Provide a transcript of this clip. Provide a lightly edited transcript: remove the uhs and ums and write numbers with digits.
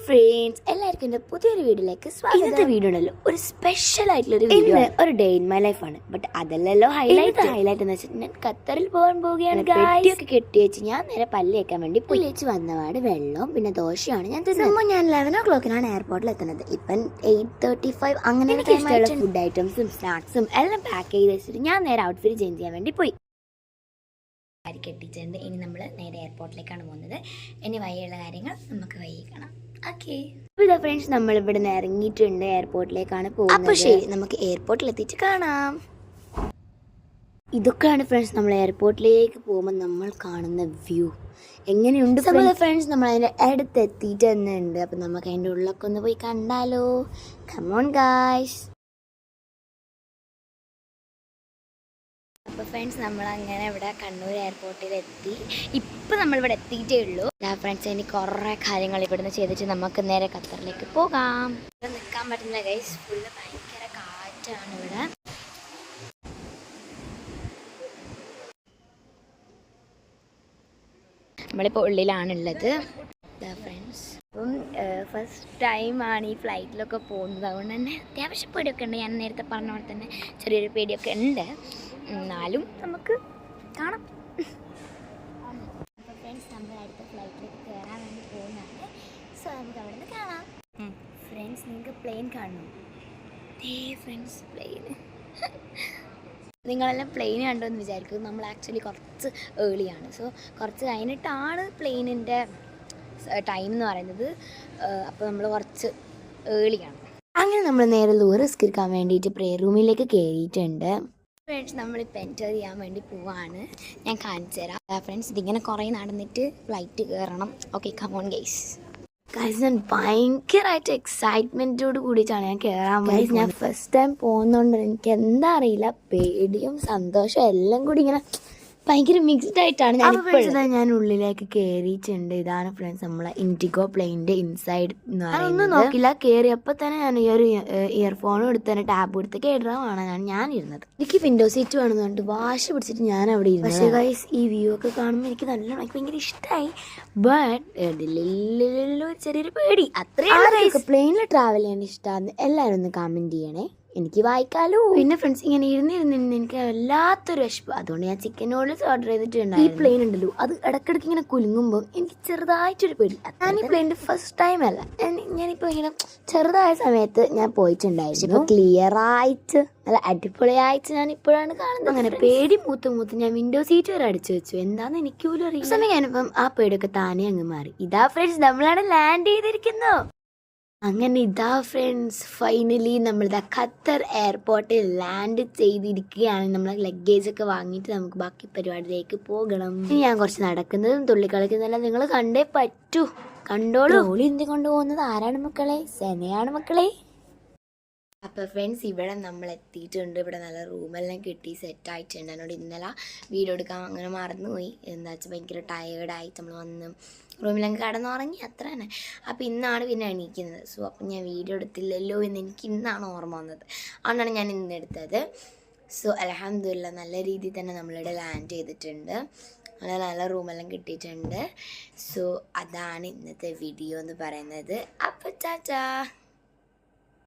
Friends, എല്ലാവർക്കും എൻ്റെ പുതിയൊരു വീഡിയോയിലേക്ക് സ്വാഗതം. ഇന്നത്തെ വീഡിയോ ഉണ്ടല്ലോ ഒരു സ്പെഷ്യൽ ആയിട്ടുള്ള ഒരു വീഡിയോ, ഒരു ഡേ ഇൻ മൈ ലൈഫ് ആണ്. ബട്ട് അതല്ലല്ലോ ഹൈലൈറ്റ് എന്ന് വെച്ചാൽ ഞാൻ ഖത്തറിൽ പോകാൻ പോവുകയാണ്. പെട്ടിയൊക്കെ കെട്ടി വെച്ച് ഞാൻ നേരെ പല്ല് വെക്കാൻ വേണ്ടി പുല്ല് വെച്ച് വന്നപാട് വെള്ളവും പിന്നെ ദോശയാണ് ഞാൻ തിന്നുന്നത്. ഞാൻ 11 o'clock എയർപോർട്ടിൽ എത്തുന്നത്. ഇപ്പം 8:35 അങ്ങനെ ഇഷ്ടമുള്ള ഫുഡ് ഐറ്റംസും സ്നാക്സും എല്ലാം പാക്ക് ചെയ്ത് വെച്ചിട്ട് ഞാൻ നേരെ ഔട്ട്ഫിറ്റ് ചേഞ്ച് ചെയ്യാൻ വേണ്ടി പോയി. കെട്ടിച്ചിട്ടുണ്ട്. ഇനി നമ്മൾ നേരെ എയർപോർട്ടിലേക്കാണ് പോകുന്നത്. ഇനി വഴിയുള്ള കാര്യങ്ങൾ നമുക്ക് വഴി കാണാം. ഓക്കെ, ഇതാ ഫ്രണ്ട്സ്, നമ്മൾ ഇവിടെ നിന്ന് ഇറങ്ങിയിട്ടുണ്ട്. എയർപോർട്ടിലേക്കാണ് പോകുന്നത്. അപ്പോൾ ശരി, നമുക്ക് എയർപോർട്ടിൽ എത്തിയിട്ട് കാണാം. ഇതൊക്കെയാണ് ഫ്രണ്ട്സ് നമ്മൾ എയർപോർട്ടിലേക്ക് പോകുമ്പോൾ നമ്മൾ കാണുന്ന വ്യൂ. എങ്ങനെയുണ്ട് ഫ്രണ്ട്സ്? നമ്മൾ അതിൻ്റെ അടുത്ത് എത്തിയിട്ട് തന്നെ ഉണ്ട്. അപ്പം നമുക്ക് അതിൻ്റെ ഉള്ളിലൊക്കെ ഒന്ന് പോയി കണ്ടാലോ? Come on guys. അപ്പോൾ ഫ്രണ്ട്സ്, നമ്മളങ്ങനെ ഇവിടെ കണ്ണൂർ എയർപോർട്ടിൽ എത്തി. ഇപ്പം നമ്മളിവിടെ എത്തിയിട്ടേ ഉള്ളൂ. ഫ്രണ്ട്സ്, ഇനി കുറേ കാര്യങ്ങൾ ഇവിടുന്ന് ചെയ്തിട്ട് നമുക്ക് നേരെ ഖത്തറിലേക്ക് പോകാം. ഇവിടെ നിൽക്കാൻ പറ്റുന്ന ഗൈസ്, ഫുള്ള് ഭയങ്കര കാറ്റാണ് ഇവിടെ. നമ്മളിപ്പോൾ ഉള്ളിലാണുള്ളത് ഫ്രണ്ട്സ്. അപ്പം ഫസ്റ്റ് ടൈമാണ് ഈ ഫ്ലൈറ്റിലൊക്കെ പോകുന്നത്. അതുകൊണ്ട് തന്നെ അത്യാവശ്യം പേടിയൊക്കെ ഉണ്ട്. ഞാൻ നേരത്തെ പറഞ്ഞ പോലെ തന്നെ ചെറിയൊരു പേടിയൊക്കെ ഉണ്ട്. എന്നാലും നമുക്ക് കാണാം. അപ്പോൾ ഫ്രണ്ട്സ്, നമ്മൾ അടുത്ത ഫ്ലൈറ്റിലേക്ക് കയറാൻ വേണ്ടി പോകുന്നതാണ്. സോ നമുക്ക് അവിടെ നിന്ന് കാണാം. ഫ്രണ്ട്സ്, നിങ്ങൾക്ക് പ്ലെയിൻ കാണണം. ഫ്രണ്ട്സ്, പ്ലെയിൻ നിങ്ങളെല്ലാം പ്ലെയിൻ കണ്ടോ എന്ന് വിചാരിക്കും. നമ്മൾ ആക്ച്വലി കുറച്ച് ഏർലിയാണ്. സോ കുറച്ച് കഴിഞ്ഞിട്ടാണ് പ്ലെയിനിൻ്റെ ടൈം എന്ന് പറയുന്നത്. അപ്പോൾ നമ്മൾ കുറച്ച് ഏർലിയാണ്. അങ്ങനെ നമ്മൾ നേരെ ലോ റിസ്ക് എടുക്കാൻ വേണ്ടിയിട്ട് പ്രേയർ റൂമിലേക്ക് കയറിയിട്ടുണ്ട്. ഫ്രണ്ട്സ്, നമ്മളിപ്പോൾ എൻജോയ് ചെയ്യാൻ വേണ്ടി പോവാണ്. ഞാൻ കാണിച്ചു തരാം. ഫ്രണ്ട്സ്, ഇതിങ്ങനെ കുറേ നടന്നിട്ട് ഫ്ലൈറ്റ് കയറണം. Okay, come on guys. ഞാൻ ഭയങ്കരമായിട്ട് എക്സൈറ്റ്മെൻറ്റോട് കൂടിയിട്ടാണ് ഞാൻ കയറാൻ പോയത്. ഞാൻ ഫസ്റ്റ് ടൈം പോകുന്നതുകൊണ്ട് എനിക്ക് എന്താ അറിയില്ല, പേടിയും സന്തോഷവും എല്ലാം കൂടി ഇങ്ങനെ ഭയങ്കര മിക്സ്ഡ് ആയിട്ടാണ് ഞാൻ ഉള്ളിലേക്ക് കയറിയിട്ടുണ്ട്. ഇതാണ് ഫ്രണ്ട്സ് നമ്മളെ ഇൻഡിഗോ പ്ലെയിനിന്റെ ഇൻസൈഡ് എന്ന് പറയുന്നത്. നോക്കില്ല, കയറിയപ്പോൾ തന്നെ ഞാൻ ഈ ഒരു ഇയർഫോണും എടുത്ത് തന്നെ ടാബ് എടുത്ത് കേടാണ് ഞാൻ ഇരുന്നത്. എനിക്ക് വിൻഡോ സീറ്റ് വേണമെന്ന് പറഞ്ഞിട്ട് വാശി പിടിച്ചിട്ട് ഞാൻ അവിടെ ഇരുന്നു. പക്ഷേ ഗൈസ്, ഈ വ്യൂ ഒക്കെ കാണുമ്പോൾ എനിക്ക് ഭയങ്കര ഇഷ്ടമായി. ബട്ട് ചെറിയൊരു പേടി. അത്രയും പ്ലെയിനിൽ ട്രാവൽ ചെയ്യാൻ ഇഷ്ടമാണ്. എല്ലാവരും ഒന്ന് കമന്റ് ചെയ്യണേ, എനിക്ക് വായിക്കാലോ. പിന്നെ ഫ്രണ്ട്സ്, ഇങ്ങനെ ഇരുന്നിരുന്ന് എനിക്ക് വല്ലാത്തൊരു വിശപ്പ്. അതുകൊണ്ട് ഞാൻ ചിക്കൻ നൂഡിൽസ് ഓർഡർ ചെയ്തിട്ടുണ്ടായിരുന്നു. ഈ പ്ലെയിൻ ഉണ്ടല്ലോ, അത് ഇടയ്ക്കിടയ്ക്ക് ഇങ്ങനെ കുലുങ്ങുമ്പോൾ എനിക്ക് ചെറുതായിട്ടൊരു പേടി. ഞാൻ ഈ പ്ലെയിനിന്റെ ഫസ്റ്റ് ടൈം അല്ല, ഞാനിപ്പോൾ ഇങ്ങനെ ചെറുതായ സമയത്ത് ഞാൻ പോയിട്ടുണ്ടായിരുന്നു. ഇപ്പൊ ക്ലിയർ ആയിട്ട് നല്ല അടിപൊളിയായിട്ട് ഞാൻ ഇപ്പോഴാണ് കാണുന്നത്. അങ്ങനെ പേടി മൂത്ത് ഞാൻ വിൻഡോ സീറ്റ് വരെ അടിച്ചു വെച്ചു. എന്താന്ന് എനിക്ക് പോലും അറിയാം. സമയം ഞാനിപ്പം ആ പേടിയൊക്കെ താനേ അങ്ങ് മാറി. ഇതാ ഫ്രണ്ട്സ്, നമ്മളാണ് ലാൻഡ് ചെയ്തിരിക്കുന്നു. അങ്ങനെ ഇതാ ഫ്രണ്ട്സ്, ഫൈനലി നമ്മളിതാ ഖത്തർ എയർപോർട്ടിൽ ലാൻഡ് ചെയ്തിരിക്കുകയാണ്. നമ്മൾ ലഗേജ് ഒക്കെ വാങ്ങിയിട്ട് നമുക്ക് ബാക്കി പരിപാടിയിലേക്ക് പോകണം. ഇനി ഞാൻ കുറച്ച് നടക്കുന്നതും തുള്ളിക്കളിക്കുന്നതെല്ലാം നിങ്ങൾ കണ്ടേ പറ്റൂ. കണ്ടോളൂ. ഓളി എന്ത് കൊണ്ടുപോകുന്നത് ആരാണ് മക്കളെ? സെനയാണ് മക്കളെ. അപ്പോൾ ഫ്രണ്ട്സ്, ഇവിടെ നമ്മൾ എത്തിയിട്ടുണ്ട്. ഇവിടെ നല്ല റൂമെല്ലാം കിട്ടി, സെറ്റായിട്ടുണ്ട്. എന്നോട് ഇന്നലെ വീഡിയോ എടുക്കാൻ അങ്ങനെ മറന്നുപോയി. എന്താ വെച്ചാൽ ഭയങ്കര ടയേർഡായിട്ട് നമ്മൾ വന്ന് റൂമിലങ്ങ് കിടന്നുറങ്ങി, അത്ര തന്നെ. അപ്പോൾ ഇന്നാണ് പിന്നെ എണീക്കുന്നത്. സോ അപ്പം ഞാൻ വീഡിയോ എടുത്തില്ലല്ലോ എന്ന് എനിക്ക് ഇന്നാണ് ഓർമ്മ വന്നത്. അതുകൊണ്ടാണ് ഞാൻ ഇന്ന് എടുത്തത്. സോ അൽഹംദുലില്ലാ, നല്ല രീതിയിൽ തന്നെ നമ്മളിവിടെ ലാൻഡ് ചെയ്തിട്ടുണ്ട്. നല്ല റൂമെല്ലാം കിട്ടിയിട്ടുണ്ട്. സോ അതാണ് ഇന്നത്തെ വീഡിയോ എന്ന് പറയുന്നത്. അപ്പോൾ ചാച്ചാ.